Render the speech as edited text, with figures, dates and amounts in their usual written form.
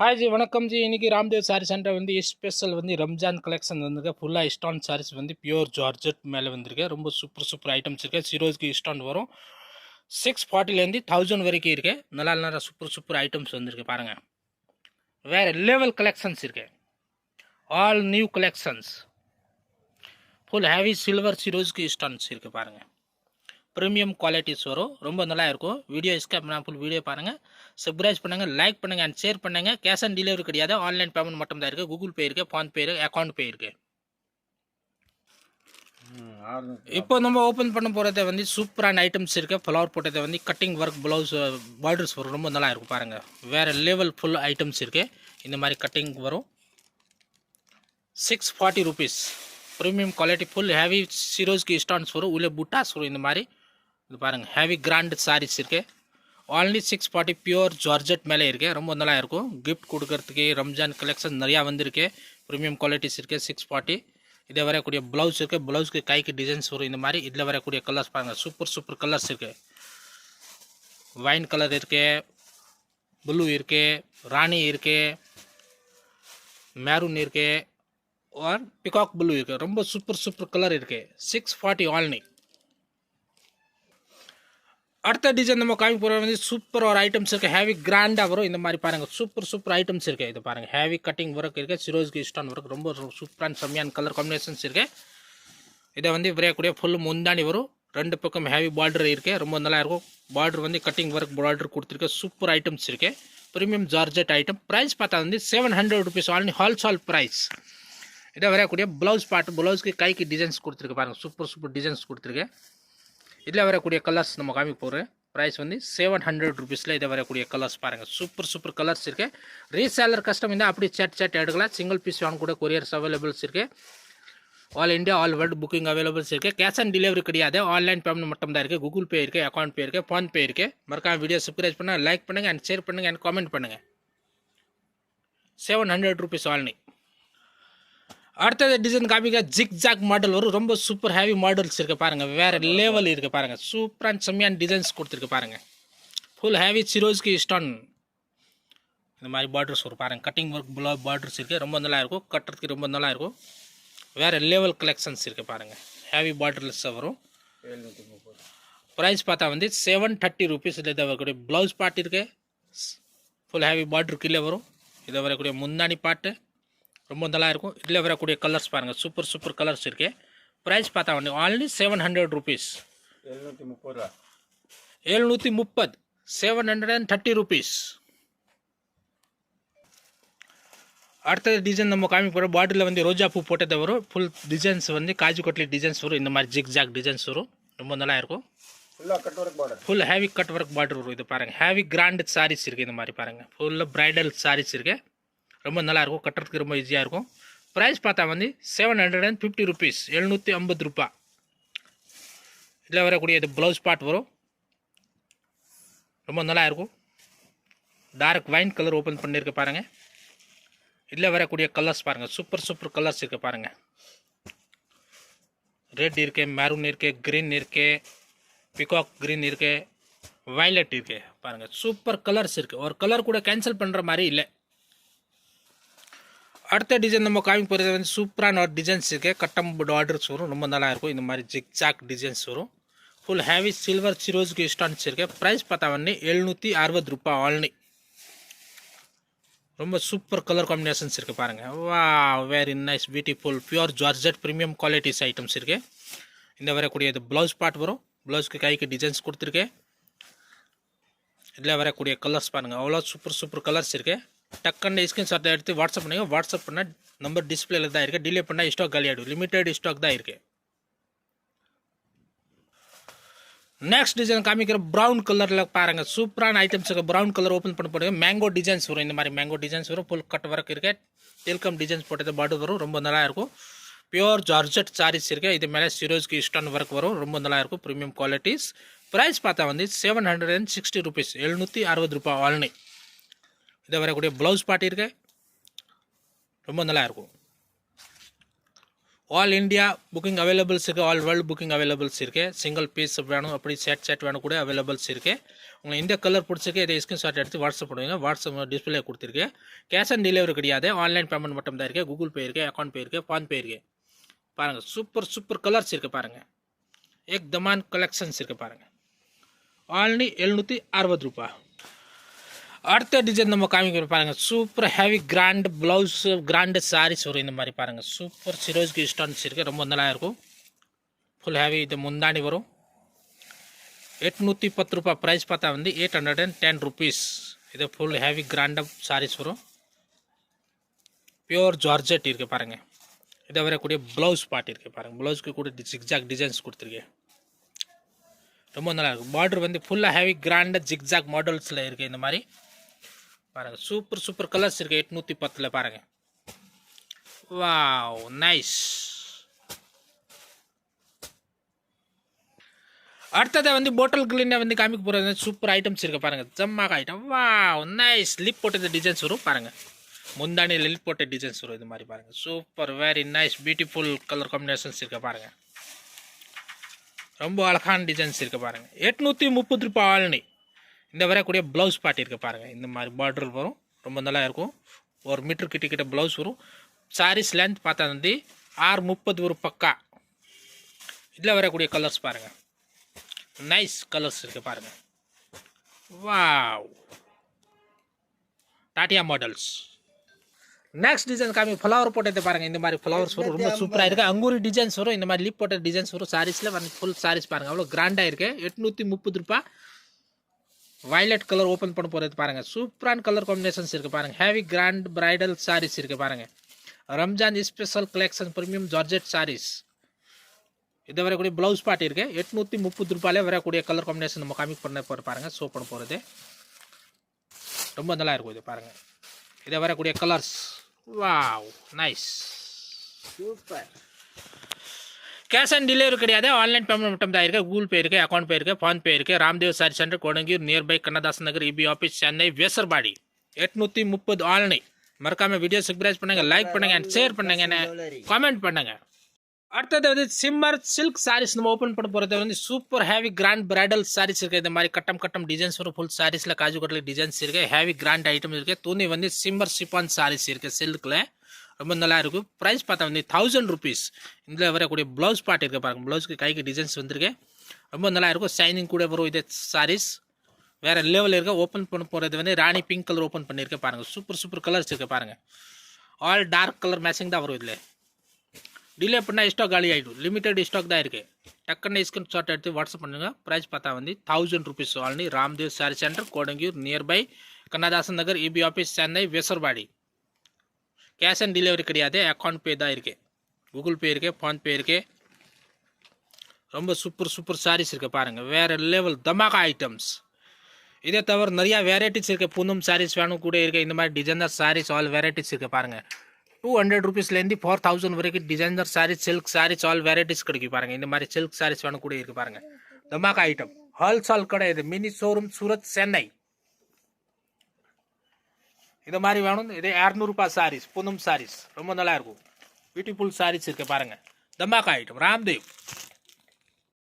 हाय जी वणकम जी इनकी रामदेव सारी सेंटर வந்து ஸ்பெஷல் வந்து ரம்ஜான் கலெக்ஷன் வந்துங்க ஃபுல்லா இஸ்டான் சாரீஸ் வந்து பியூர் ஜார்ஜெட் மேலே வந்திருக்கு ரொம்ப சூப்பர் ஐட்டம்ஸ் இருக்கு சிரோஸ்க்கு இஸ்டான் வரும் 640லேருந்து 1000 வரைக்கும் இருக்கு நல்ல சூப்பர் ஐட்டம்ஸ் வந்திருக்கு பாருங்க வேற லெவல் கலெக்ஷன்ஸ் இருக்கு all new collections full heavy silver Swarovski stones இருக்கு பாருங்க ப்ரீமியம் குவாலிட்டிஸ் வரும் ரொம்ப நல்லா இருக்கும் வீடியோ ஸ்கிப் பண்ணாம ஃபுல் வீடியோ பாருங்கள் சப்ஸ்கிரைப் பண்ணுங்கள் லைக் பண்ணுங்கள் அண்ட் ஷேர் பண்ணுங்கள் கேஷ் ஆன் டெலிவரி கிடையாது ஆன்லைன் பேமெண்ட் மட்டும் தான் இருக்குது கூகுள் பே இருக்குது ஃபோன்பே இருக்குது அக்கௌண்ட் பே இருக்குது இப்போ நம்ம ஓப்பன் பண்ண போகிறத வந்து சூப்பரான ஐட்டம்ஸ் இருக்குது ஃப்ளவர் போட்டதை வந்து கட்டிங் ஒர்க் ப்ளவுஸ் பார்டர்ஸ் வரும் ரொம்ப நல்லா இருக்கும் பாருங்கள் வேறு லெவல் ஃபுல் ஐட்டம்ஸ் இருக்குது இந்த மாதிரி கட்டிங் வரும் 640 rupees premium quality full heavy Swarovski stones வரும் உள்ளே புட்டாஸ் வரும் இந்த மாதிரி இது பாருங்கள் ஹெவி கிராண்ட் சாரீஸ் இருக்குது ஆன்லி 640 பியூர் ஜார்ஜெட் மேலே இருக்குது ரொம்ப நல்லா இருக்கும் கிஃப்ட் கொடுக்கறதுக்கு ரம்ஜான் கலெக்ஷன் நிறையா வந்திருக்கு ப்ரீமியம் குவாலிட்டிஸ் இருக்குது 640 இதில் வரக்கூடிய ப்ளவுஸ் இருக்குது ப்ளவுஸ்க்கு கைக்கு டிசைன்ஸ் வரும் இந்த மாதிரி இதில் வரக்கூடிய கலர்ஸ் பாருங்கள் சூப்பர் கலர்ஸ் இருக்குது வைன் கலர் இருக்குது ப்ளூ இருக்குது ராணி இருக்குது மேரூன் இருக்குது और पिकॉक ब्लू है ரொம்ப சூப்பர் கலர் இருக்கு 640 ஆல்னி அடுத்த டிசைன் நம்ம காமி போற வந்து சூப்பர் ஒரு ஐட்டம்ஸ் இருக்கு ஹெவி கிராண்டா வரும் இந்த மாதிரி பாருங்க சூப்பர் ஐட்டம்ஸ் இருக்கு இது பாருங்க ஹெவி கட்டிங் ஒர்க் இருக்கு சிரோஸ்கி ஸ்டோன் ஒர்க் ரொம்ப சூப்பரான செம்மையான கலர் காம்பினேஷன்ஸ் இருக்கு இதை வந்து விரையக்கூடிய ஃபுல் முந்தாணி வரும் ரெண்டு பக்கம் ஹெவி பார்டர் இருக்கு ரொம்ப நல்லா இருக்கும் பார்டர் வந்து கட்டிங் ஒர்க் பார்டர் கொடுத்துருக்கு சூப்பர் ஐட்டம்ஸ் இருக்கு பிரீமியம் ஜார்ஜெட் ஐட்டம் பிரைஸ் பார்த்தா வந்து 700 rupees ஆல்னி ஹோல்சேல் பிரைஸ் இதை வரக்கூடிய ப்ளவுஸ் பார்ட் ப்ளவுஸ்க்கு கைக்கு டிசைன்ஸ் கொடுத்துருக்கு பாருங்கள் சூப்பர் டிசைன்ஸ் கொடுத்துருக்கு இதில் வரக்கூடிய கலர்ஸ் நம்ம காமிக்க போகிறேன் ப்ரைஸ் வந்து 700 rupeesல இதை வரக்கூடிய கலர்ஸ் பாருங்கள் சூப்பர் கலர்ஸ் இருக்குது ரீசேலர் கஸ்டம் இருந்தால் அப்படி சேட் எடுக்கலாம் சிங்கிள் பீஸ் வாங்க கூட கொரியர்ஸ் அவைலபிள்ஸ் இருக்குது all India all world booking availables இருக்குது கேஷ் ஆன் டெலிவரி கிடையாது ஆன்லைன் பேமெண்ட் மட்டும் தான் இருக்குது கூகுள் பே இருக்குது அக்கௌண்ட் பே இருக்குது ஃபோன்பே இருக்குது மறக்காம வீடியோ சப்ஸ்கிரைப் பண்ணுங்கள் லைக் பண்ணுங்கள் அண்ட் ஷேர் பண்ணுங்கள் அண்ட் காமெண்ட் பண்ணுங்கள் 700 rupees ஆல்னி அடுத்தது டிசைன் காமிக்க ஜிக் ஜாக் மாடல் வரும் ரொம்ப சூப்பர் ஹெவி மாடல்ஸ் இருக்குது பாருங்கள் வேறு லெவல் இருக்குது பாருங்கள் சூப்பரான செம்மையான டிசைன்ஸ் கொடுத்துருக்கு பாருங்கள் ஃபுல் ஹெவி சிரோஸ்கி ஸ்டோன் இந்த மாதிரி பார்டர்ஸ் வரும் பாருங்கள் கட்டிங் ஒர்க் பார்டர்ஸ் இருக்குது ரொம்ப நல்லா இருக்கும் கட்டுறதுக்கு ரொம்ப நல்லா இருக்கும் வேறு லெவல் கலெக்ஷன்ஸ் இருக்குது பாருங்கள் ஹெவி பார்டர்ஸ் வரும் ப்ரைஸ் பார்த்தா வந்து 730 rupees இதில் வரக்கூடிய ப்ளவுஸ் பார்ட் இருக்குது ஃபுல் ஹெவி பார்டர் கீழே வரும் இதில் வரக்கூடிய முந்தாணி பாட்டு ரொம்ப நல்லா இருக்கும் இதில் வரக்கூடிய கலர்ஸ் பாருங்கள் சூப்பர் கலர்ஸ் இருக்கு ப்ரைஸ் பார்த்தா வந்து ஆன்லி 700 rupees 730 730 rupees அடுத்த டிசைன் நம்ம காமி போகிற பாட்டிலில் வந்து ரோஜா பூ போட்டதை வரும் ஃபுல் டிசைன்ஸ் வந்து காஜு கட்லி டிசைன்ஸ் வரும் இந்த மாதிரி ஜிக் ஜாக் டிசைன்ஸ் வரும் ரொம்ப நல்லா இருக்கும் full heavy cut work border வரும் இது பாருங்கள் ஹேவி கிராண்ட் சாரீஸ் இருக்குது இந்த மாதிரி பாருங்கள் ஃபுல்லாக பிரைடல் சாரீஸ் இருக்குது ரொம்ப நல்லாயிருக்கும் கட்டுறதுக்கு ரொம்ப ஈஸியாக இருக்கும் ப்ரைஸ் பார்த்தா வந்து 750 rupees 750 ரூபாய் இதில் வரக்கூடிய இது ப்ளவுஸ் பார்ட் வரும் ரொம்ப நல்லா இருக்கும் டார்க் வைன் கலர் ஓப்பன் பண்ணியிருக்கு பாருங்கள் இதில் வரக்கூடிய கலர்ஸ் பாருங்கள் சூப்பர் கலர்ஸ் இருக்குது பாருங்கள் ரெட் இருக்கு மெரூன் இருக்குது க்ரீன் இருக்குது பிகாக் க்ரீன் இருக்குது வயலட் இருக்குது பாருங்கள் சூப்பர் கலர்ஸ் இருக்குது ஒரு கலர் கூட கேன்சல் பண்ணுற மாதிரி இல்லை அடுத்த டிசைன் நம்ம காமி போகிறது வந்து சூப்பரான ஒரு டிசைன்ஸ் இருக்குது கட்டம் ஆர்டர்ஸ் வரும் ரொம்ப நல்லா இருக்கும் இந்த மாதிரி ஜிக் ஜாக் டிசைன்ஸ் வரும் ஃபுல் ஹேவி சில்வர் சிரோஸ்க்கு ஸ்டான்ஸ் இருக்குது ப்ரைஸ் பார்த்தா வந்து 760 ரூபாய் ஆல்னி ரொம்ப சூப்பர் கலர் காம்பினேஷன்ஸ் இருக்குது பாருங்கள் வா very nice beautiful pure georgette premium qualities items இருக்குது இந்த வரக்கூடிய இது ப்ளவுஸ் பார்ட் வரும் ப்ளவுஸ்க்கு கைக்கு டிசைன்ஸ் கொடுத்துருக்கு இதில் வரக்கூடிய கலர்ஸ் பாருங்கள் அவ்வளோ சூப்பர் கலர்ஸ் இருக்குது டக்குன்னு ஸ்கிரீன்ஷாட் எடுத்து வாட்ஸ்அப் பண்ணுங்க வாட்ஸ்அப் பண்ணால் நம்பர் டிஸ்பிளேல தான் இருக்குது டிலே பண்ணால் ஸ்டாக் காலி ஆகிடும் லிமிட்டட் ஸ்டாக் தான் இருக்குது நெக்ஸ்ட் டிசைன் காமிக்கிற ப்ரௌன் கலரில் பாருங்கள் சூப்பரான ஐட்டம்ஸ் இருக்குது ப்ரௌன் கலர் ஓப்பன் பண்ண போடுங்க மேங்கோ டிசைன்ஸ் வரும் இந்த மாதிரி மேங்கோ டிசைன்ஸ் வரும் ஃபுல் கட் ஒர்க் இருக்குது டெல்கம் டிசைன்ஸ் போட்டது பார்டர் வரும் ரொம்ப நல்லா இருக்கும் பியூர் ஜார்ஜெட் சாரீஸ் இருக்குது இது மேலே சிரோஸ்கி ஸ்டோன் ஒர்க் வரும் ரொம்ப நல்லா இருக்கும் ப்ரீமியம் குவாலிட்டிஸ் ப்ரைஸ் பார்த்தா வந்து 760 rupees 760 ரூபாய் ஆல்னி இதை வரக்கூடிய ப்ளவுஸ் பார்ட் இருக்கு ரொம்ப நல்லா இருக்கும் ஆல் இந்தியா புக்கிங் அவைலபிள்ஸ் இருக்குது, ஆல் வேர்ல்டு புக்கிங் அவைலபிள்ஸ் இருக்குது. சிங்கிள் பீஸ் வேணும் அப்படி செட் வேணும் கூட அவைலபிள்ஸ் இருக்குது. உங்களுக்கு இந்த கலர் பிடிச்சிருக்கு இதை ஸ்க்ரீன்ஷாட் எடுத்து வாட்ஸ்அப் பண்ணுவீங்க. வாட்ஸ்அப் டிஸ்பிளே கொடுத்துருக்கு. கேஷ் ஆன் டெலிவரி கிடையாது, ஆன்லைன் பேமெண்ட் மட்டும் தான் இருக்குது. கூகுள் பே இருக்குது, அக்கௌண்ட் பே இருக்குது, ஃபோன்பே இருக்குது. பாருங்கள் சூப்பர் கலர்ஸ் இருக்குது பாருங்கள். ஏக் தமான் கலெக்ஷன்ஸ் இருக்குது பாருங்கள். ஆன்லி 760 ரூபாய். அடுத்த டிசைன் நம்ம காமிக்கிற பாருங்கள். Super heavy grand blouse grand sarees வரும் இந்த மாதிரி பாருங்கள். சூப்பர் சிரோஸ்கி ஸ்டோன்ஸ் இருக்குது, ரொம்ப நல்லா இருக்கும். ஃபுல் ஹெவி இது முந்தாணி வரும். 810 ரூபாய். ப்ரைஸ் பார்த்தா வந்து 810 ருபீஸ். இது ஃபுல் ஹெவி கிராண்டாக சாரீஸ் வரும். பியூர் ஜார்ஜெட் இருக்குது பாருங்கள். இதை வரக்கூடிய ப்ளவுஸ் பார்ட் இருக்குது பாருங்கள். ப்ளவுஸ்க்கு கூட ஜிக்ஜாக் டிசைன்ஸ் கொடுத்துருக்கேன், ரொம்ப நல்லா இருக்கும். பார்டர் வந்து ஃபுல்லாக ஹெவி கிராண்டாக ஜிக்ஜாக் மாடல்ஸில் இருக்குது இந்த மாதிரி பாருங்கள். சூப்பர் கலர்ஸ் இருக்குது 810 பாருங்கள். Wow nice. அடுத்ததை வந்து போட்டல் கிளீனை வந்து காமிக்க போகிறது. சூப்பர் ஐட்டம்ஸ் இருக்குது பாருங்கள். ஜம்மாக ஐட்டம். Wow nice. லிப் போட்ட டிசைன்ஸ் வரும் பாருங்கள். முந்தானி லிப் போட்ட டிசைன்ஸ் வரும் இது மாதிரி பாருங்கள். Super very nice beautiful colour combinations இருக்குது பாருங்கள். ரொம்ப அழகான டிசைன்ஸ் இருக்குது பாருங்கள். 830 ரூபாய் ஆல்னி. இந்த வரக்கூடிய ப்ளவுஸ் பார்ட் இருக்குது பாருங்கள். இந்த மாதிரி பார்டர் வரும், ரொம்ப நல்லா இருக்கும். 1 மீட்டர் கிட்ட ப்ளவுஸ் வரும். சாரீஸ் லென்த் பார்த்தா வந்து 630 ஒரு பக்கா. இதில் வரக்கூடிய கலர்ஸ் பாருங்கள். நைஸ் கலர்ஸ் இருக்குது பாருங்கள். வாவ் டாட்டியா மாடல்ஸ். நெக்ஸ்ட் டிசைன் காமி ஃப்ளவர் போட்டது பாருங்கள். இந்த மாதிரி ஃப்ளவர்ஸ் வரும், ரொம்ப சூப்பராக இருக்குது. அங்கூரி டிசைன்ஸ் வரும், இந்த மாதிரி லிப் போட்ட டிசைன்ஸ் வரும். சாரீஸில் வந்து ஃபுல் சாரீஸ் பாருங்கள், அவ்வளோ கிராண்டாக இருக்குது. 830 ரூபாய். வயலட் கலர் ஓப்பன் பண்ண போகிறது பாருங்கள். சூப்பரான கலர் காம்பினேஷன்ஸ் இருக்குது பாருங்கள். ஹெவி கிராண்ட் பிரைடல் சாரீஸ் இருக்குது பாருங்கள். Ramzan special collection premium georgette sarees. இது வரக்கூடிய ப்ளவுஸ் பார்ட் இருக்குது. 830 ரூபாயிலே வரக்கூடிய கலர் காம்பினேஷன் நம்ம காமிக் பண்ண போகிற பாருங்கள். ஷோ பண்ண போகிறது ரொம்ப நல்லா இருக்கும் இது பாருங்கள். இதை வரக்கூடிய colours. Wow nice super. Cash on delivery கிடையாது, ஆன்லைன் பேமெண்ட் மட்டும் தான் இருக்குது. கூகுள் பே இருக்குது, அக்கௌண்ட் பே இருக்குது, ஃபோன்பே இருக்குது. Ramdev saree centre, Kodungaiyur, nearby Kannadasan Nagar, EB office, Chennai, Vyasarpadi. 830 online. மறக்காம வீடியோ சப்ஸ்கிரைப் பண்ணுங்கள், லைக் பண்ணுங்கள் அண்ட் ஷேர் பண்ணுங்கள், காமெண்ட் பண்ணுங்கள். அடுத்தது வந்து சிம்மர் சில்க் சாரீஸ் நம்ம ஓப்பன் பண்ண போகிறது வந்து super heavy grand bridal sarees இருக்குது. இந்த மாதிரி கட்டம் டிசைன்ஸ் வரும். ஃபுல் சாரீஸில் காஜு கட்டில் டிசைன்ஸ் இருக்குது. ஹேவி கிராண்ட் ஐட்டம் இருக்குது. துணி வந்து சிம்மர் சிப்பான் சாரீஸ் இருக்குது சில்கில், ரொம்ப நல்லா இருக்கும். ப்ரைஸ் பார்த்தா வந்து 1000 ருபீஸ். இதில் வரக்கூடிய ப்ளவுஸ் பார்ட் இருக்குது பாருங்கள். ப்ளவுஸ்க்கு கைக்கு டிசைன்ஸ் வந்துருக்கு, ரொம்ப நல்லா இருக்கும். ஷைனிங் கூட வரும் இது சாரீஸ். வேறு லெவலில் இருக்க. ஓப்பன் பண்ண போகிறது வந்து ராணி பிங்க் கலர் ஓப்பன் பண்ணியிருக்கேன் பாருங்கள். சூப்பர் கலர்ஸ் இருக்குது பாருங்கள். ஆல் டார்க் கலர் மேட்சிங் தான் வரும் இதில். டிலே பண்ணால் ஸ்டாக் காலி ஆகிடும், லிமிட்டட் ஸ்டாக் தான் இருக்குது. டக்குன்னு ஸ்க்ரீன்ஷாட் எடுத்து வாட்ஸ்அப் பண்ணுங்கள். ப்ரைஸ் பார்த்தா வந்து 1000 ருபீஸ் ஆல்னி. Ramdev saree centre, Kodungaiyur, nearby Kannadasan Nagar, EB office, Chennai, Vyasarpadi. Cash on delivery கிடையாது, அக்கௌண்ட் பே தான் இருக்குது. கூகுள் பே இருக்குது, ஃபோன்பே இருக்குது. ரொம்ப சூப்பர் சாரீஸ் இருக்குது பாருங்கள். வேறு லெவல் தமாகா ஐட்டம்ஸ். இதே தவிர நிறையா வெரைட்டிஸ் இருக்குது. பூனம் சாரீஸ் வேணும் கூட இருக்குது. இந்த மாதிரி டிசைனர் சாரீஸ் ஆல் வெரைட்டிஸ் இருக்குது பாருங்கள். 200 ருபீஸ்லேருந்து 4000 வரைக்கும் designer sarees, silk sarees all varieties கிடைக்கும் பாருங்கள். இந்த மாதிரி சில்க் சாரீஸ் வேணும் கூட இருக்குது பாருங்கள். தமாகா ஐட்டம். ஹோல்சேல் கடை இது. Mini showroom, Surat, Chennai. இது மாதிரி வேணும். இது 200 ரூபாய் சாரீஸ், பூனம் சாரீஸ், ரொம்ப நல்லா இருக்கும். பியூட்டிஃபுல் சாரீஸ் இருக்குது பாருங்கள். தமாகா ஐட்டம் ராம்தேவ்.